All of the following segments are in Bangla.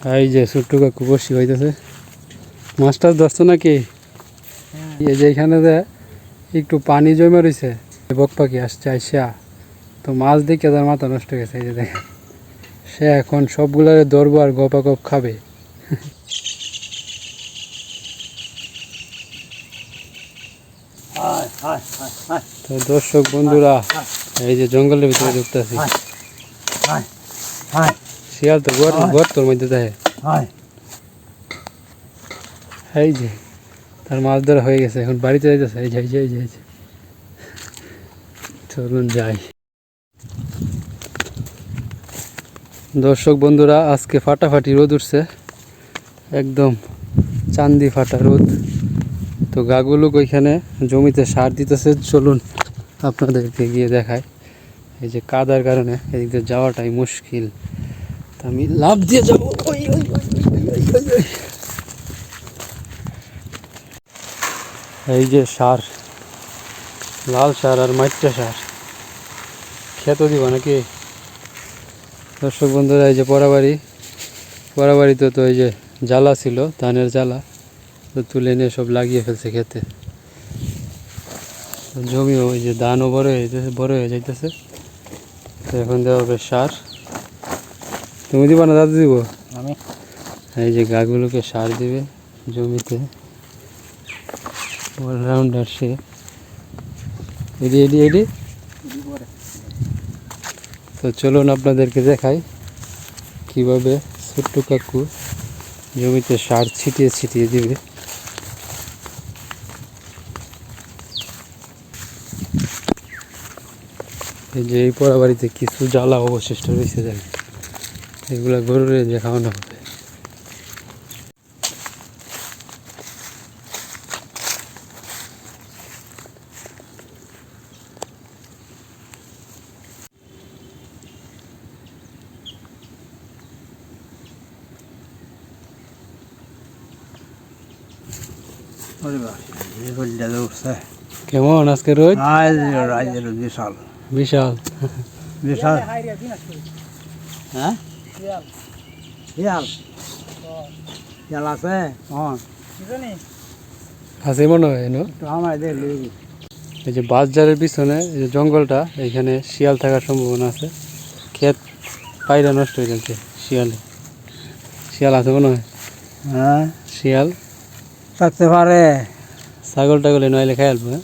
এই যে ছোট্ট কাকু বসি হইতেছে মাছটার ধরছো নাকি? এই যে এখানে যে একটু পানি জমে রয়েছে, বক পাখি আসছে আইসা, তো মাছ দেখে তার মাথা নষ্ট হয়ে গেছে। এই যে দেখেন, সে এখন সবগুলারে ধরবো আর গপা গপ খাবে। তো দর্শক বন্ধুরা, এই যে জঙ্গলের ভিতরে ঢুকতেছি। শিয়াল তো গর্তর মধ্যে দেখে। এই যে তার মাছ ধরা হয়ে গেছে, এখন বাড়িতে যাইতেছে। এই যে এই যে চলুন যাই। দর্শক বন্ধুরা, আজকে ফাটাফাটি রোদ উঠছে, একদম চান্দি ফাটা রোদ। তো গাগুলোক ওইখানে জমিতে সার দিতেছে, চলুন আপনাদেরকে গিয়ে দেখায়। এই যে কাদার কারণে এদিক দিয়ে যাওয়াটাই মুশকিল, তা আমি লাফ দিয়ে যাবো। এই যে সার, লাল সার আর মাইটটা সার খেতে দিব নাকি? দর্শক বন্ধুরা, এই যে পরাবাড়িতে তো এই যে জ্বালা ছিল, ধানের জ্বালা, তো তুলে নিয়ে সব লাগিয়ে ফেলছে খেতে। জমিও ওই যে ধানও বড় হয়ে যাইতেছে। তো এখন দেওয়া হবে সার। তুমি দিবা না দাদু দিব? আমি এই যে গাগুলোকে সার দিবে জমিতে। অলরাউন্ডার সে। এডি তো চলুন আপনাদেরকে দেখাই কিভাবে ছোট্ট কাকু জমিতে সার ছিটিয়ে দিবে। এই যে এই পড়া বাড়িতে কিছু জ্বালা অবশিষ্ট রয়েছে, যাই এগুলা গরুরে যে খাওয়ানো হবে। কেমন আজকে রোদ? বিশাল বিশাল বিশাল। হ্যাঁ আছে মনে হয়। এই যে বাজারের পিছনে এই যে জঙ্গলটা, এখানে শিয়াল থাকার সম্ভাবনা আছে। ক্ষেত পায়রা নষ্ট হয়ে যাচ্ছে শিয়াল আছে মনে হয়। হ্যাঁ, শিয়াল থাকতে পারে। ছাগল টাগল নইলে খাই আলবো। হ্যাঁ,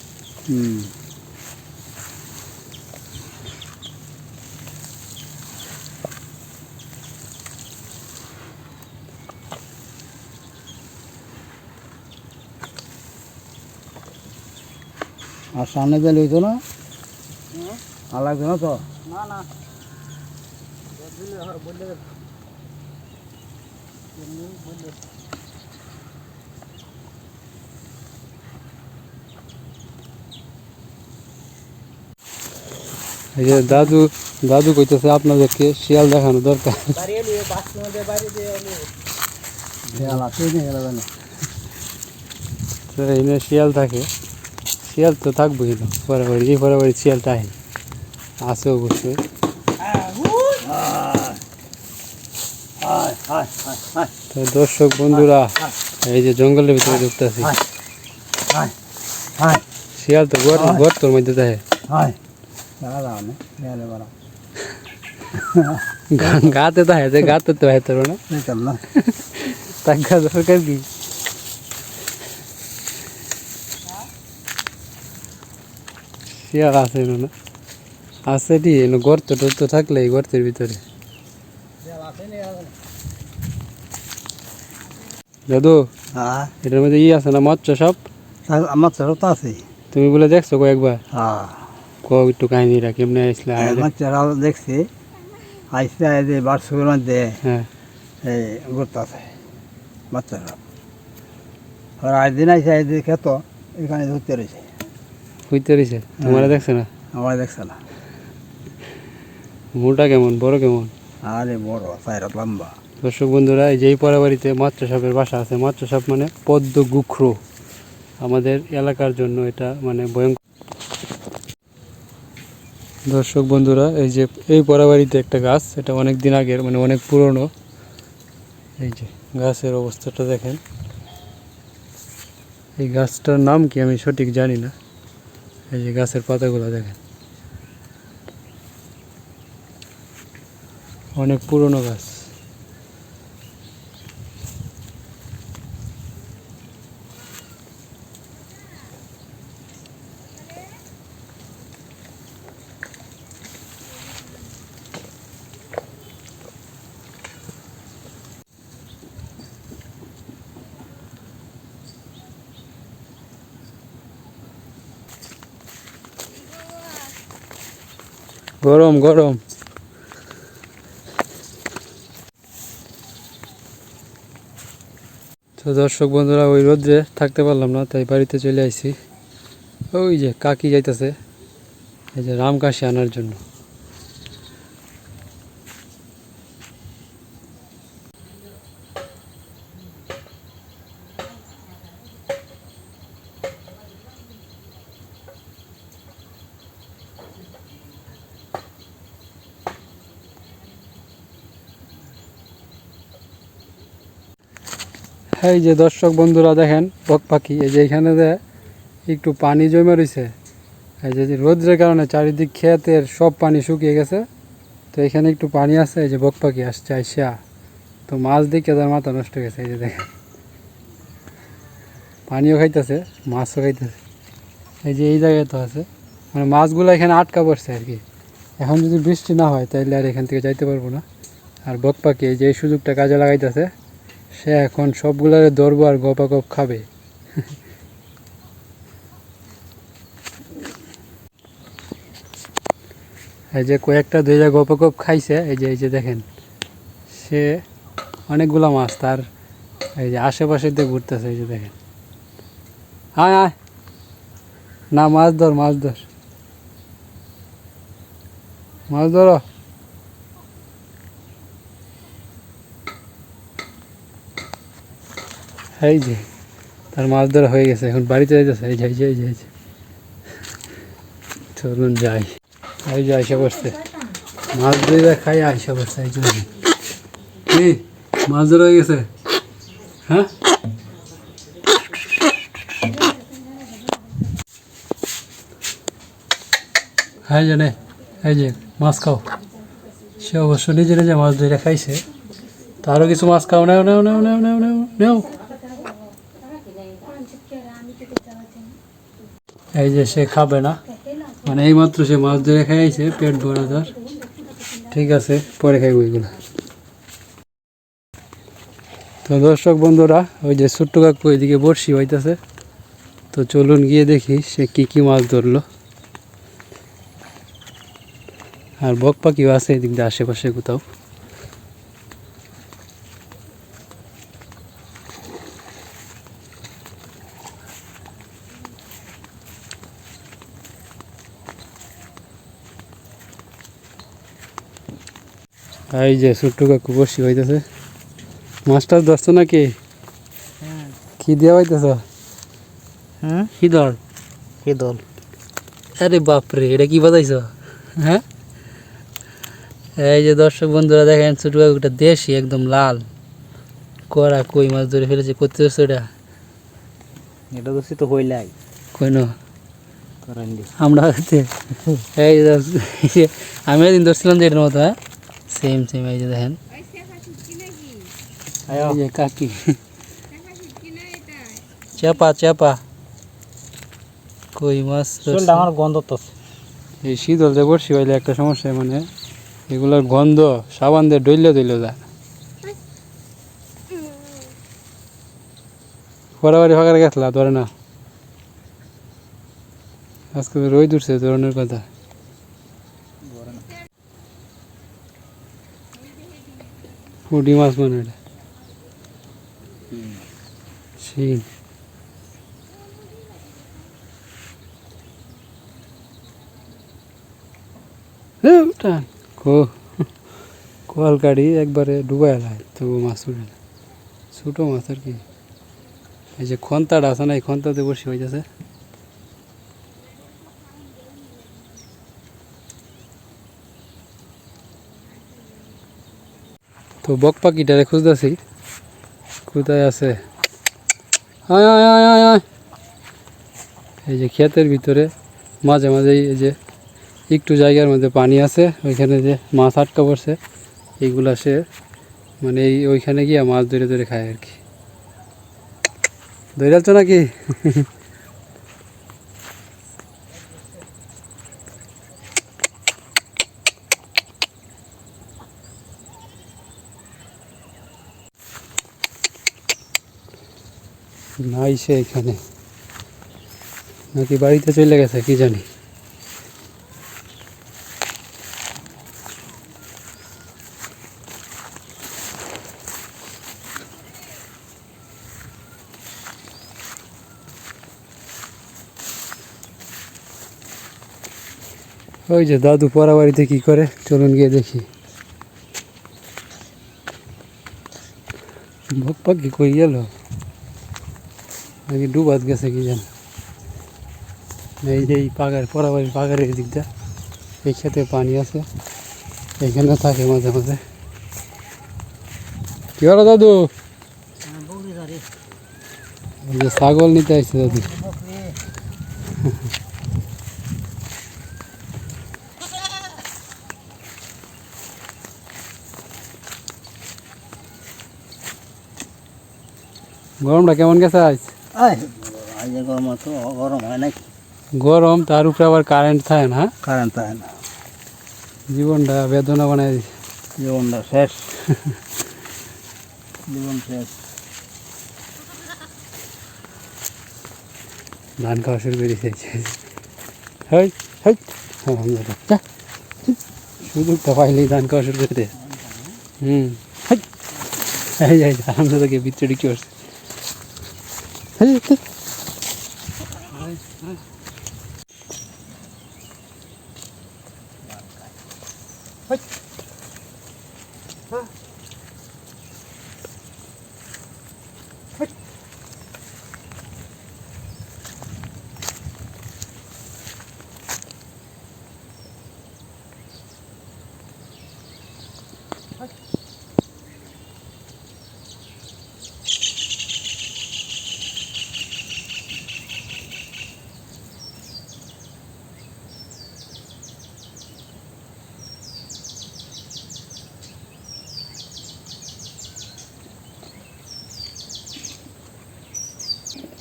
আর সামনে দিয়ে লইতো না, আর লাগবে না তো। না এই যে দাদু কইতেছে আপনাদেরকে শিয়াল দেখানো দরকার। এখানে শিয়াল থাকে, শিয়াল তো থাকবোই না। পরাবাড়ি শিয়ালটা আছে অবশ্যই। তো দর্শক বন্ধুরা, এই যে জঙ্গলের ভিতরে ঢুকতেছি। শিয়াল তো গর্তর মধ্যে দেখে। গাতে দেখে, গাতে তো হেতর না টাকা দরকার কি? শিয়াল আছে না? আছে টি গর্ত টর্ত থাকলে এই গর্তের ভিতরে। দাদু, এটার মধ্যে আছে না মৎস্য সাপ? মৎস্য সাপ তো আছে। তুমি বলে দেখছো কয়েকবার? একটু কাহিনীটা কেমনে আসলে? দেখছি আইসা যে বার্ষকের মধ্যে এই গর্ত আছে মৎস্য সাপ। আর দিন আইসা খেত এখানে ধরতে রয়েছে। তোমার দেখছে না? আমার দেখছে না। মোটা কেমন, বড় কেমন? আরে বড়, চাইরা লম্বা। দর্শক বন্ধুরা, এই যে এই পরাবাড়িতে মৎস্য সাপের বাসা আছে। মৎস্য সাপ মানে পদ্ম গুখ্র। আমাদের এলাকার জন্য এটা মানে ভয়ঙ্কর। দর্শক বন্ধুরা, এই যে এই পরাবাড়িতে একটা গাছ, এটা অনেক দিন আগের, মানে অনেক পুরনো। এই যে গাছের অবস্থাটা দেখেন। এই গাছটার নাম কি আমি সঠিক জানি না। এই যে গাছের পাতাগুলো দেখেন, অনেক পুরনো গাছ। গরম গরম। তো দর্শক বন্ধুরা, ওই রোদ্রে থাকতে পারলাম না, তাই বাড়িতে চলে আইছি। ওই যে কাকি যাইতেছে এই যে রামকাশি আনার জন্য। এই যে দর্শক বন্ধুরা দেখেন বক পাখি, এই যে এখানে একটু পানি জমে রয়েছে। এই যে রোদ্রের কারণে চারিদিক ক্ষেতের সব পানি শুকিয়ে গেছে, তো এখানে একটু পানি আছে। এই যে বক পাখি আসছে আইসা, তো মাছ দেখে তার মাথা নষ্ট হয়ে গেছে। এই যে দেখেন পানিও খাইতেছে, মাছও খাইতেছে। এই যে এই জায়গায় তো আছে, মানে মাছগুলো এখানে আটকা পড়ছে আর কি। এখন যদি বৃষ্টি না হয় তাহলে আর এখান থেকে যাইতে পারবো না। আর বক পাখি এই যে এই সুযোগটা কাজে লাগাইতেছে, সে এখন সবগুলোরে ধরবো আর গপা গপ খাবে। এই যে কয়েকটা দুইটা গপা গপ খাইছে। এই যে দেখেন, সে অনেকগুলা মাছ তার এই যে আশেপাশে দিয়ে ঘুরতেছে। এই যে দেখেন, আয় আয়, না মাছ ধর মাছ ধর, মাছ ধরো। এই যে তার মাছ ধরা হয়ে গেছে, এখন বাড়িতে যাইতেছে। এই যে এই যে এই যে এই যে চলুন যাই। এই যে আইসা পড়ছে, মাছ ধরে খাই আইসা পড়ছে। এই যে কি মাছ ধরা হয়ে গেছে। হ্যাঁ, হ্যাঁ জানে, এই যে মাছ খাও। সে অবশ্য নিজে নিজে মাছ ধরে খাইছে, তো আরও কিছু মাছ খাও। নেও নেও নেও নেও নেও নেও নেও। এই যে সে খাবে না, মানে এইমাত্র সে মাছ ধরে খাইছে, পেট ভরা তার। ঠিক আছে, পরে খাইব এগুলো। তো দর্শক বন্ধুরা, ওই যে ছোট্ট কাকু এদিকে বড়শি হইতেছে, তো চলুন গিয়ে দেখি সে কি মাছ ধরলো। আর বক পাখিও আছে এদিক দিয়ে আশেপাশে কোথাও। এই যে ছোট্ট কাকু বড়শি হইতেছে। মাছটার ধরছো নাকি? কি দিয়া হইতেছ? হ্যাঁ, হিদল হিদল। আরে বাপরে, এটা কি বাজাইছ? হ্যাঁ, এই যে দর্শক বন্ধুরা দেখেন, ছোট কাকুটা দেশি একদম লাল কড়া কই মাছ ধরে ফেলেছে। করতে ধরছো এটা? এটা ধরছি তো হইলাই কই না আমরা এই যে আমি একদিন ধরছিলাম যে এটার মতো। হ্যাঁ, সেম সেম। এই যে দেখেন, এই যে কাকি চেপা চেপা কই মাছ। আমার গন্ধ তো এই শীতল যে বর্ষি হইলে একটা সমস্যা, মানে এগুলোর গন্ধ সাবান দিয়ে ডইলে দইলে যায়। পরাবাড়ি ফাঁকারে গেছলা ধরে না, আজকে রোদ উঠছে ধরনের কথা। পুঁটি মাছ মানে এটা শিং। কোয়াল কাড়ি একবারে ডুবাই এলায়, তবু মাছ উঠে না। ছোটো মাছ আর কি। এই যে খন্তাটা আছে না, এই খন্তাতে বসে হয়ে যাচ্ছে। তো বক পাখিটারে খুঁজতেছি, কোথায় আছে? আয় আয় আয় আয় আয়, এই যে ক্ষেতের ভিতরে মাঝে মাঝেই এই যে একটু জায়গার মধ্যে পানি আছে, ওইখানে যে মাছ আটকা পড়ছে, এইগুলা সে মানে ওইখানে গিয়ে মাছ ধরে ধরে খায় আর কি। ধরে যাচ্ছ নাকি? নাই সে এখানে, নাকি বাড়িতে চলে গেছে কি জানি। ওই যে দাদু পড়া বাড়িতে কি করে, চলুন গিয়ে দেখি। বক পাখি কই গেল, নাকি ডুবাত গেছে কি জানি। এই যে এই পাগার পড়া বাড়ির পাগারের দিকটা, এই খেতে পানি আছে, এখানে থাকে মাঝে মাঝে। কি হলো দাদু? ওই যে ছাগল নিতে আসছে দাদু। গরমটা কেমন গেছে আজ? গরম তো গরম হয় নাকি? গরম, তার উপরে আবার কারেন্ট থাকে না। কারেন্ট থাকে না, জীবনটা বেদনা বানাই দিছে। জীবনটা শেষ। জীবন শেষ। ধান খাওয়া শুরু করে দিয়েছে। হেই হেই, আলহামদুলিল্লাহ, যা, সুযোগটা পাইলেই ধান খাওয়া শুরু করে দে। হেই, এই যাই আলহামদুলিল্লাহ, গিয়ে ভিতরে ঢুকে পড়ছে। হেই, হেই।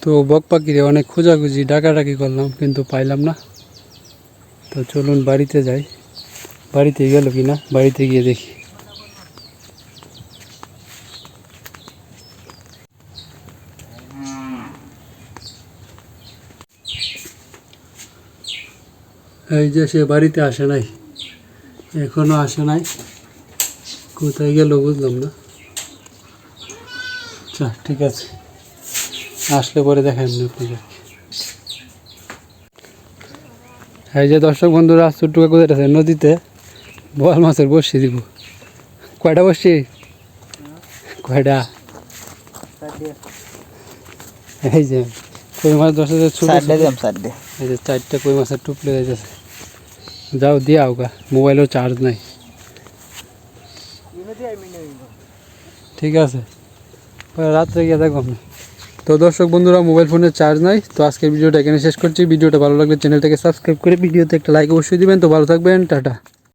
তো বক পাখিরে অনেক খোঁজাখুঁজি ডাকাডাকি করলাম, কিন্তু পাইলাম না। তো চলুন বাড়িতে যাই, বাড়িতে গেল কি না, বাড়িতে গিয়ে দেখি। এই যে সে বাড়িতে আসে নাই, এখনো আসে নাই, কোথায় গেল বুঝলাম না। আচ্ছা ঠিক আছে, আসলে পরে দেখান আপনাকে। এই যে দর্শক বন্ধুরা, ছোট্ট কাকু যেতেছে নদীতে বোয়াল মাছের বসি দিব। কয়টা বসছি? কয়টা? এই যে কই মাছ ধরছে, এই যে 4টা কই মাছের টুপলে যাইতেছে। যাও দিয়ে আউগা, মোবাইলেও চার্জ নাই। ঠিক আছে, রাত্রে গিয়ে দেখো আপনি। তো দর্শক বন্ধুরা, মোবাইল ফোনের চার্জ নাই, তো আজকের ভিডিওটা এখানে শেষ করছি। ভিডিওটা ভালো লাগলে চ্যানেলটাকে সাবস্ক্রাইব করে ভিডিওতে একটা লাইক অবশ্যই দিবেন। তো ভালো থাকবেন, টাটা।